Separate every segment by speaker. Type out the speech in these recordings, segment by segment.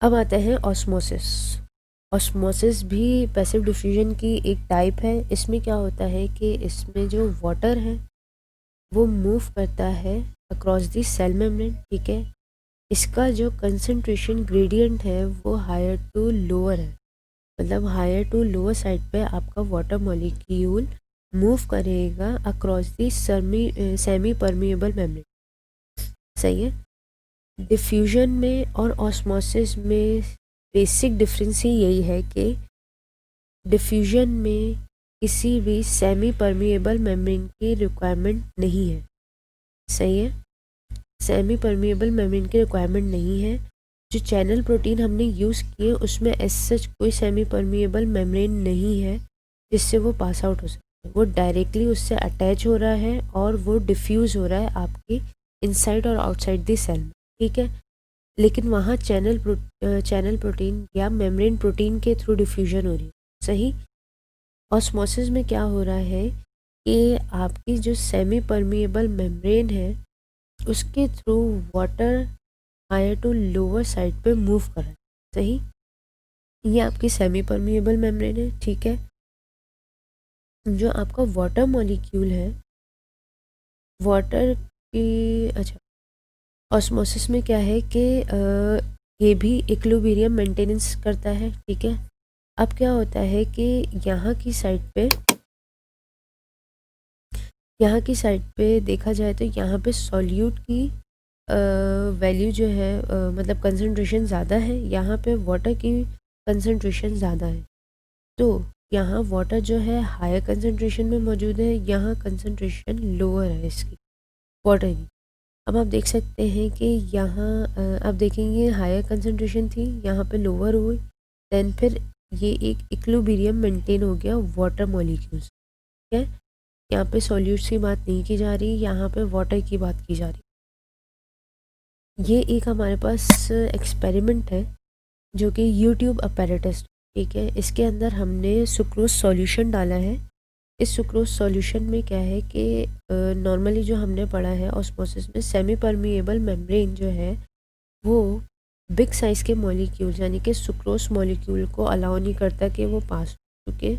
Speaker 1: अब आते हैं ऑस्मोसिस। ऑस्मोसिस भी पैसिव डिफ्यूजन की एक टाइप है। इसमें क्या होता है कि इसमें जो वाटर है वो मूव करता है अक्रॉस द सेल मेम्ब्रेन, ठीक है। इसका जो कंसंट्रेशन ग्रेडियंट है वो हायर टू लोअर है, मतलब हायर टू लोअर साइड पे आपका वाटर मॉलिक्यूल मूव करेगा across the semi permeable membrane. सही है। डिफ्यूजन में और ऑस्मोसिस में बेसिक डिफरेंस ही यही है कि डिफ्यूजन में किसी भी सेमी परमिएबल मेम्ब्रेन की रिक्वायरमेंट नहीं है। सही है। सेमी परमिएबल मेम्ब्रेन की रिक्वायरमेंट नहीं है। जो चैनल प्रोटीन हमने यूज़ किए उसमें एज सच कोई सेमी परमिएबल मेम्ब्रेन नहीं है जिससे वो पास आउट हो सके। वो डायरेक्टली उससे अटैच हो रहा है और वो डिफ्यूज़ हो रहा है आपके इनसाइड और आउटसाइड द सेल में, ठीक है। लेकिन वहाँ चैनल प्रोटीन या मेम्ब्रेन प्रोटीन के थ्रू डिफ्यूजन हो रही है। सही। ऑस्मोसिस में क्या हो रहा है कि आपकी जो सेमी परमिएबल मेम्ब्रेन है उसके through water higher to lower side पे मूव कर रहा है। सही। ये आपकी सेमी परमिएबल मेम्ब्रेन है, ठीक है। जो आपका वाटर मॉलिक्यूल है, वाटर की, अच्छा, ऑस्मोसिस में क्या है कि ये भी इक्विलिब्रियम मेंटेनेंस करता है, ठीक है। अब क्या होता है कि यहाँ की साइड पे देखा जाए तो यहाँ पे सॉल्यूट की वैल्यू जो है मतलब कंसंट्रेशन ज़्यादा है, यहाँ पे वाटर की कंसंट्रेशन ज़्यादा है। तो यहाँ वाटर जो है हायर कंसंट्रेशन में मौजूद है, यहाँ कंसंट्रेशन लोअर है इसकी, वाटर की। अब आप देख सकते हैं कि यहाँ आप देखेंगे हायर कंसंट्रेशन थी, यहाँ पे लोअर हुई, देन फिर ये एक इक्विलिब्रियम मेंटेन हो गया वाटर मॉलिक्यूल्स, ठीक है। यहाँ पे सॉल्यूट्स की बात नहीं की जा रही, यहाँ पे वाटर की बात की जा रही। ये एक हमारे पास एक्सपेरिमेंट है जो कि यूट्यूब अपैरेटस, ठीक है। इसके अंदर हमने सुक्रोज सॉल्यूशन डाला है। इस सुक्रोज सॉल्यूशन में क्या है कि नॉर्मली जो हमने पढ़ा है ऑस्मोसिस में सेमी परमिएबल मेम्ब्रेन जो है वो बिग साइज़ के मॉलिक्यूल यानी कि सुक्रोज मॉलिक्यूल को अलाउ नहीं करता कि वो पास हो, क्योंकि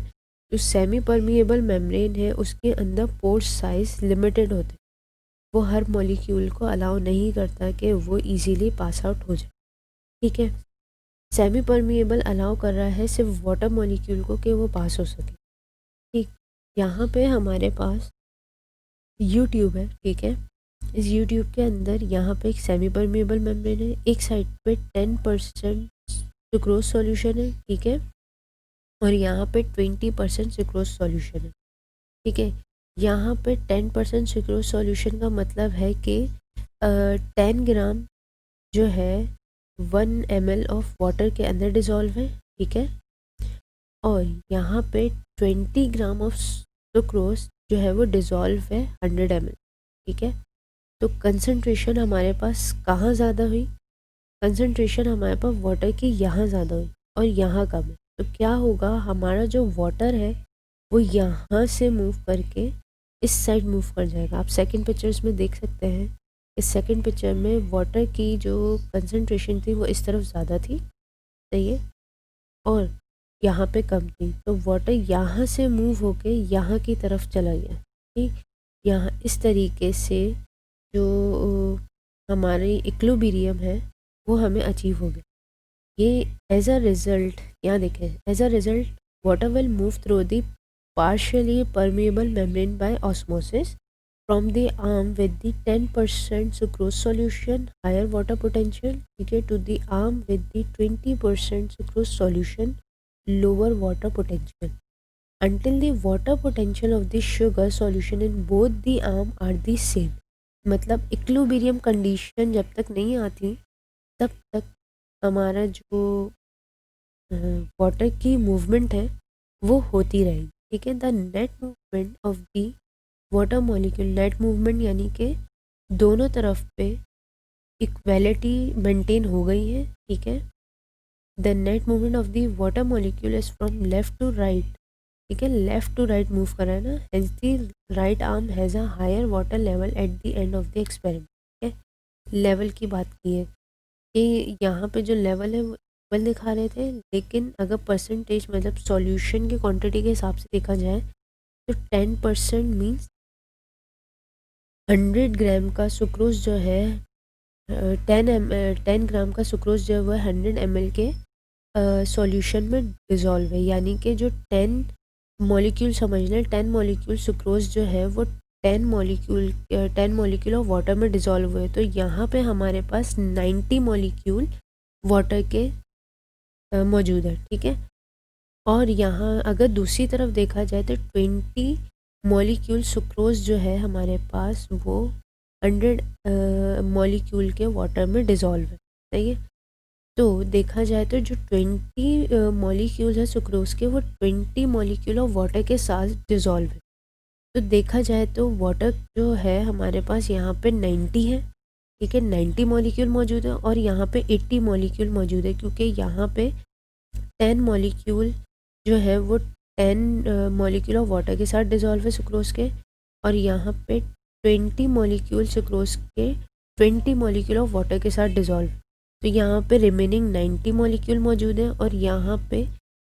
Speaker 1: जो सेमी परमिएबल मेम्ब्रेन है उसके अंदर पोर साइज लिमिटेड होते हैं। वो हर मॉलिक्यूल को अलाउ नहीं करता कि वो इजीली पास आउट हो जाए, ठीक है। सेमी परमिएबल अलाउ कर रहा है सिर्फ वाटर मॉलिक्यूल को कि वो पास हो सके, ठीक। यहाँ पे हमारे पास यूट्यूब है, ठीक है। इस यूट्यूब के अंदर यहाँ पे एक सेमी परमिएबल मेम्ब्रेन है, एक साइड पे 10% सुक्रोज सॉल्यूशन है, ठीक है, और यहाँ पे 20% सुक्रोज सॉल्यूशन है, ठीक है। यहाँ पे 10% सुक्रोज सॉल्यूशन का मतलब है कि 10 ग्राम जो है 1 ml ऑफ वाटर के अंदर डिज़ोल्व है, ठीक है। और यहाँ पे 20 ग्राम ऑफ सुक्रोज जो है वो डिज़ोल्व है 100 ml, ठीक है। तो कंसंट्रेशन हमारे पास कहाँ ज़्यादा हुई? कंसंट्रेशन हमारे पास वाटर की यहाँ ज़्यादा हुई और यहाँ कम है। तो क्या होगा, हमारा जो वाटर है वो यहाँ से मूव करके इस साइड मूव कर जाएगा। आप सेकंड पिक्चर्स में देख सकते हैं। इस सेकंड पिक्चर में वाटर की जो कंसंट्रेशन थी वो इस तरफ ज़्यादा थी, सही है, और यहाँ पे कम थी। तो वाटर यहाँ से मूव होके यहाँ की तरफ चला गया, ठीक। यहाँ इस तरीके से जो हमारी इक्विलिब्रियम है वो हमें अचीव हो गया। ये एज अ रिजल्ट, यहाँ देखें, as a result water will move through the partially permeable membrane by osmosis from the arm with the 10% sucrose solution higher water potential, ठीक है, to the arm with the 20% sucrose solution lower water potential until the water potential of the sugar solution in both the arm are the same। मतलब equilibrium condition जब तक नहीं आती तब तक हमारा जो वाटर की मूवमेंट है वो होती रहेगी, ठीक है। The net movement of the water molecule, net movement यानी कि दोनों तरफ पे इक्वेलिटी मेंटेन हो गई है, ठीक है। The net movement of the water molecule is from left to right, ठीक है, लेफ्ट टू राइट मूव कर रहा है ना। Has the right arm has a higher water level at the end of the experiment, ठीक है। Level की बात की है कि यहाँ पे जो लेवल है वो इक्वल दिखा रहे थे, लेकिन अगर परसेंटेज मतलब सॉल्यूशन की क्वांटिटी के हिसाब से देखा जाए तो 10% मीन्स 100 ग्राम का सुक्रोज जो है 10 ग्राम का सुक्रोज जो है वह 100 ml के सॉल्यूशन में डिज़ोल्व है, यानी कि जो 10 मॉलिक्यूल समझ लें, 10 मॉलिक्यूल सुक्रोज जो है वो 10 मॉलिक्यूल ऑफ वाटर में डिज़ोल्व हुए। तो यहाँ पे हमारे पास 90 मॉलिक्यूल वाटर के मौजूद है, ठीक है। और यहाँ अगर दूसरी तरफ देखा जाए तो 20 मॉलिक्यूल सुक्रोज जो है हमारे पास वो 100 मॉलिक्यूल के वाटर में डिज़ोल्व है, सही है। तो देखा जाए तो जो 20 मॉलिक्यूल है सुक्रोज के वो 20 मॉलिक्यूल ऑफ वाटर के साथ डिज़ोल्व है। तो देखा जाए तो वाटर जो है हमारे पास यहाँ पे 90 है, ठीक है, 90 मॉलिक्यूल मौजूद है, और यहाँ पे 80 मॉलिक्यूल मौजूद है, क्योंकि यहाँ पे 10 मॉलिक्यूल जो है वो 10 मॉलिक्यूल ऑफ वाटर के साथ डिज़ोल्व है सुक्रोज के, और यहाँ पे 20 मॉलिक्यूल सुक्रोज के 20 मॉलिक्यूल ऑफ वाटर के साथ डिज़ोल्व। तो यहाँ पे रिमेनिंग 90 मॉलिक्यूल मौजूद है और यहाँ पे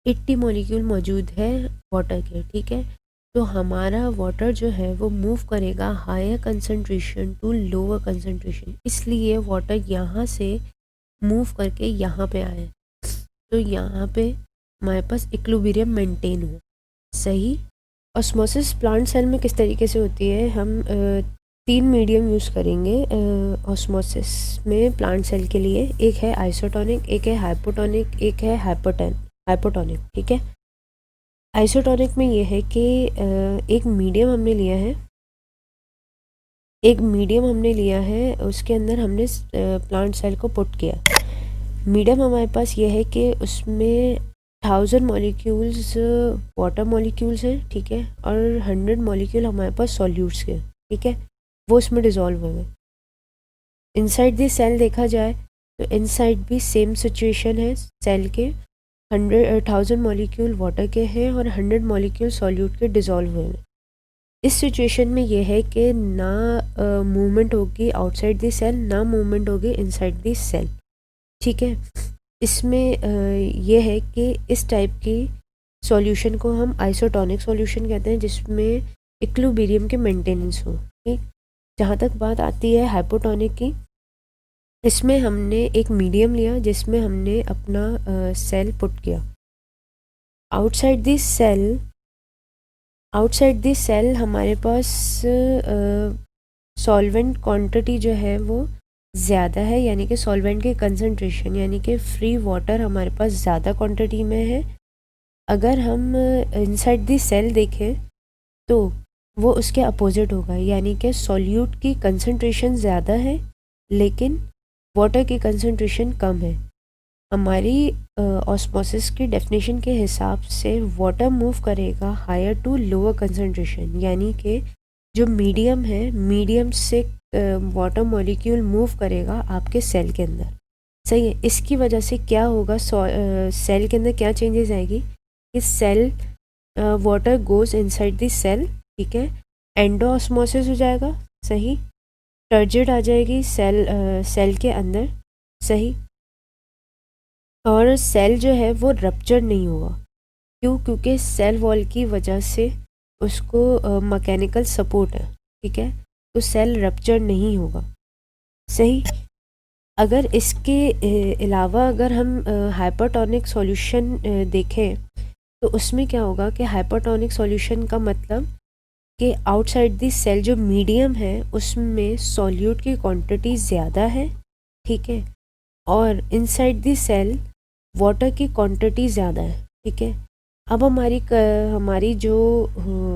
Speaker 1: 80 मॉलिक्यूल मौजूद है वाटर के, ठीक है। तो हमारा वाटर जो है वो मूव करेगा higher concentration to lower concentration, इसलिए वाटर यहाँ से मूव करके यहाँ पे आए। तो यहाँ पे हमारे पास इक्विलिब्रियम मेंटेन हुआ, सही। ऑस्मोसिस प्लांट सेल में किस तरीके से होती है, हम 3 मीडियम यूज़ करेंगे ऑस्मोसिस में प्लांट सेल के लिए। एक है आइसोटोनिक, एक है हाइपोटोनिक, एक है हाइपोटोनिक, ठीक है। आइसोटोनिक में ये है कि एक मीडियम हमने लिया है, उसके अंदर हमने प्लांट सेल को पुट किया। मीडियम हमारे पास ये है कि उसमें 1000 मॉलिक्यूल्स वाटर मॉलिक्यूल्स हैं, ठीक है, और 100 मॉलिक्यूल हमारे पास सॉल्यूट्स के, ठीक है, वो उसमें डिज़ोल्व हो गए। इनसाइड द सेल देखा जाए तो इनसाइड भी सेम सिचुएशन है, सेल के 1000 मॉलिक्यूल वाटर के हैं और 100 मॉलिक्यूल सॉल्यूट के डिज़ोल्व हुए हैं। इस सिचुएशन में ये है कि ना मूवमेंट होगी आउटसाइड द सेल, ना मूवमेंट होगी इनसाइड द सेल, ठीक है। इसमें ये है कि इस टाइप की सॉल्यूशन को हम आइसोटोनिक सॉल्यूशन कहते हैं, जिसमें इक्विलिब्रियम के मेंटेनेंस हो, ठीक। जहाँ तक बात आती है हाइपोटोनिक की, इसमें हमने एक मीडियम लिया जिसमें हमने अपना सेल पुट किया। आउटसाइड दिस सेल हमारे पास सॉल्वेंट क्वांटिटी जो है वो ज़्यादा है, यानी कि सॉल्वेंट की कंसंट्रेशन, यानी कि फ्री वाटर हमारे पास ज़्यादा क्वांटिटी में है। अगर हम इनसाइड द सेल देखें तो वो उसके अपोजिट होगा, यानी कि सॉल्यूट की कंसंट्रेशन ज़्यादा है लेकिन वाटर की कंसंट्रेशन कम है। हमारी ऑस्मोसिस की डेफिनेशन के हिसाब से वाटर मूव करेगा हायर टू लोअर कंसंट्रेशन, यानी कि जो मीडियम है, मीडियम से वाटर मॉलिक्यूल मूव करेगा आपके सेल के अंदर, सही है। इसकी वजह से क्या होगा, सेल के अंदर क्या चेंजेस आएगी कि cell water goes inside the cell, ठीक है, एंडोऑस्मोसिस हो जाएगा, सही। टर्जिड आ जाएगी सेल के अंदर, सही। और सेल जो है वो रप्चर नहीं होगा, क्यों, क्योंकि सेल वॉल की वजह से उसको मैकेनिकल सपोर्ट है, ठीक है, तो सेल रप्चर नहीं होगा, सही। अगर इसके अलावा अगर हम हाइपरटोनिक सॉल्यूशन देखें तो उसमें क्या होगा कि हाइपरटोनिक सॉल्यूशन का मतलब कि आउटसाइड द सेल जो मीडियम है उसमें सॉल्यूट की क्वांटिटी ज़्यादा है, ठीक है, और इनसाइड द सेल वाटर की क्वांटिटी ज़्यादा है, ठीक है। अब हमारी जो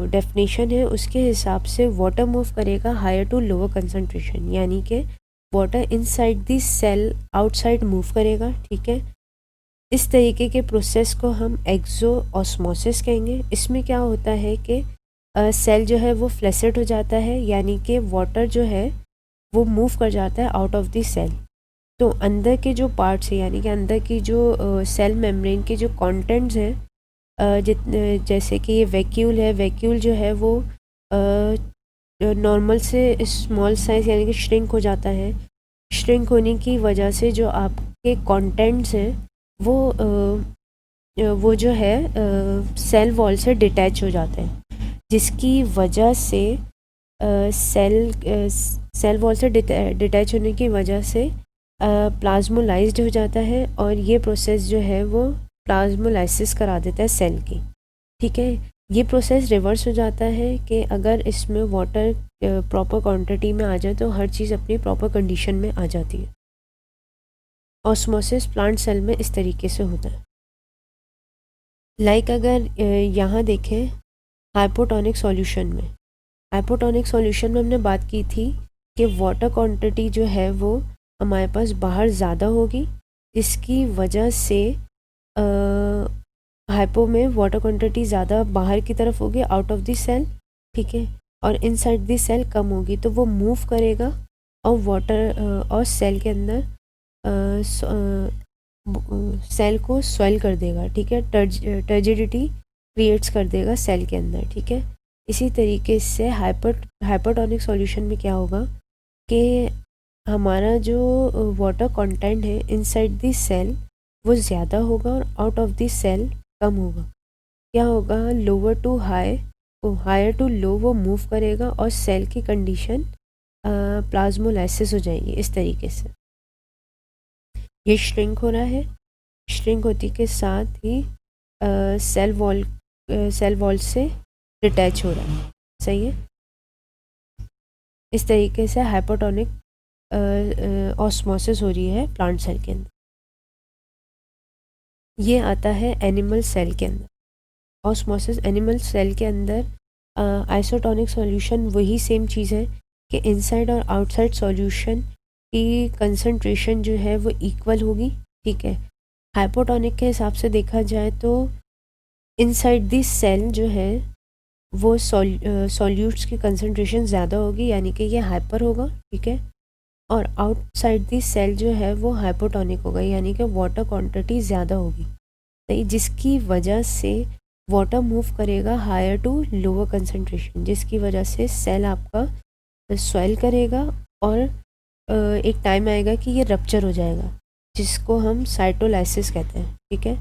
Speaker 1: डेफिनेशन है उसके हिसाब से वाटर मूव करेगा हायर टू लोअर कंसंट्रेशन, यानी कि water inside the cell outside move करेगा, ठीक है। इस तरीके के प्रोसेस को हम एक्सो ऑस्मोसिस कहेंगे। इसमें क्या होता है कि सेल जो है वो फ्लैसेट हो जाता है, यानी कि वाटर जो है वो मूव कर जाता है आउट ऑफ द सेल। तो अंदर के जो पार्ट्स हैं, यानी कि अंदर की जो सेल मेम्ब्रेन के जो कंटेंट्स हैं, जैसे कि ये वैक्यूल है, वैक्यूल जो है वो नॉर्मल से स्मॉल साइज यानी कि श्रिंक हो जाता है। श्रिंक होने की वजह से जो आपके कंटेंट्स हैं वो जो है सेल वॉल से डिटैच हो जाते हैं, जिसकी वजह से सेल वॉल से डिटैच होने की वजह से प्लाज्मोलाइज्ड हो जाता है, और ये प्रोसेस जो है वो प्लाज्मोलाइसिस करा देता है सेल की। ठीक है, ये प्रोसेस रिवर्स हो जाता है कि अगर इसमें वाटर प्रॉपर क्वांटिटी में आ जाए तो हर चीज़ अपनी प्रॉपर कंडीशन में आ जाती है। ऑस्मोसिस प्लांट सेल में इस तरीके से होता है। अगर यहाँ देखें हाइपोटोनिक सॉल्यूशन में, हाइपोटोनिक सॉल्यूशन में हमने बात की थी कि वाटर क्वांटिटी जो है वो हमारे पास बाहर ज़्यादा होगी, जिसकी वजह से हाइपो में वाटर क्वांटिटी ज़्यादा बाहर की तरफ होगी, आउट ऑफ द सेल। ठीक है, और इनसाइड द सेल कम होगी, तो वो मूव करेगा और वाटर और सेल के अंदर सेल को स्वेल कर देगा। ठीक है, टर्जिडिटी क्रिएट्स कर देगा सेल के अंदर। ठीक है, इसी तरीके से हाइपरटोनिक सॉल्यूशन में क्या होगा कि हमारा जो वाटर कंटेंट है इनसाइड द सेल वो ज़्यादा होगा और आउट ऑफ द सेल कम होगा। क्या होगा, lower to high, higher to low वो मूव करेगा और सेल की कंडीशन प्लाज्मोलाइसिस हो जाएगी। इस तरीके से ये श्रिंक हो रहा है, श्रिंक होती के साथ ही सेल वॉल से डिटैच हो रहा है। सही है, इस तरीके से हाइपोटोनिक ऑस्मोसिस हो रही है प्लांट सेल के अंदर। ये आता है एनिमल सेल के अंदर। ऑस्मोसिस एनिमल सेल के अंदर आइसोटोनिक सॉल्यूशन वही सेम चीज़ है कि इनसाइड और आउटसाइड सॉल्यूशन की कंसंट्रेशन जो है वो इक्वल होगी। ठीक है, हाइपोटोनिक के हिसाब से देखा जाए तो इनसाइड दिस सेल जो है वो सॉल्यूट्स की कंसंट्रेशन ज़्यादा होगी, यानी कि ये हाइपर होगा। ठीक है, और आउटसाइड दिस सेल जो है वो हाइपोटोनिक होगा, यानी कि वाटर क्वांटिटी ज़्यादा होगी। सही, जिसकी वजह से वाटर मूव करेगा हायर टू लोअर कंसंट्रेशन, जिसकी वजह से सेल आपका स्वेल करेगा और एक टाइम आएगा कि ये रप्चर हो जाएगा, जिसको हम साइटोलाइसिस कहते हैं। ठीक है,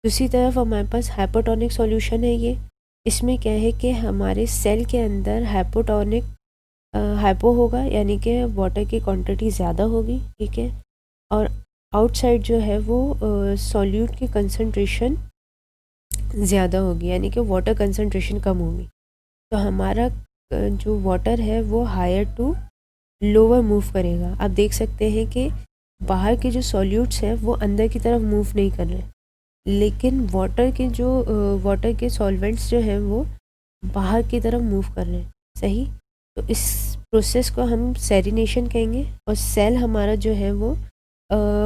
Speaker 1: दूसरी तरफ हमारे पास हाइपोटोनिक सॉल्यूशन है। ये इसमें क्या है कि हमारे सेल के अंदर हाइपो होगा, यानी कि वाटर की क्वांटिटी ज़्यादा होगी। ठीक है, और आउटसाइड जो है वो सॉल्यूट की कंसंट्रेशन ज़्यादा होगी, यानी कि वाटर कंसंट्रेशन कम होगी। तो हमारा जो वाटर है वो हायर टू लोअर मूव करेगा। आप देख सकते हैं कि बाहर के जो सॉल्यूट्स हैं वो अंदर की तरफ मूव नहीं कर रहे, लेकिन वाटर के सॉल्वेंट्स जो हैं वो बाहर की तरफ मूव कर रहे हैं। सही, तो इस प्रोसेस को हम सेरिनेशन कहेंगे, और सेल हमारा जो है वो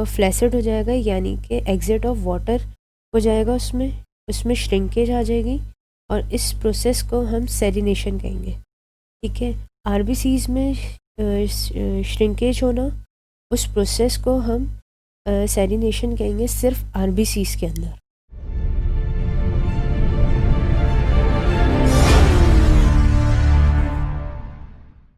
Speaker 1: फ्लैसिड हो जाएगा, यानी कि एग्जिट ऑफ वाटर हो जाएगा, उसमें श्रिंकेज आ जाएगी, और इस प्रोसेस को हम सेरिनेशन कहेंगे। ठीक है, आरबीसीज में श्रिंकेज होना, उस प्रोसेस को हम सेरिनेशन कहेंगे सिर्फ आरबीसीज के अंदर।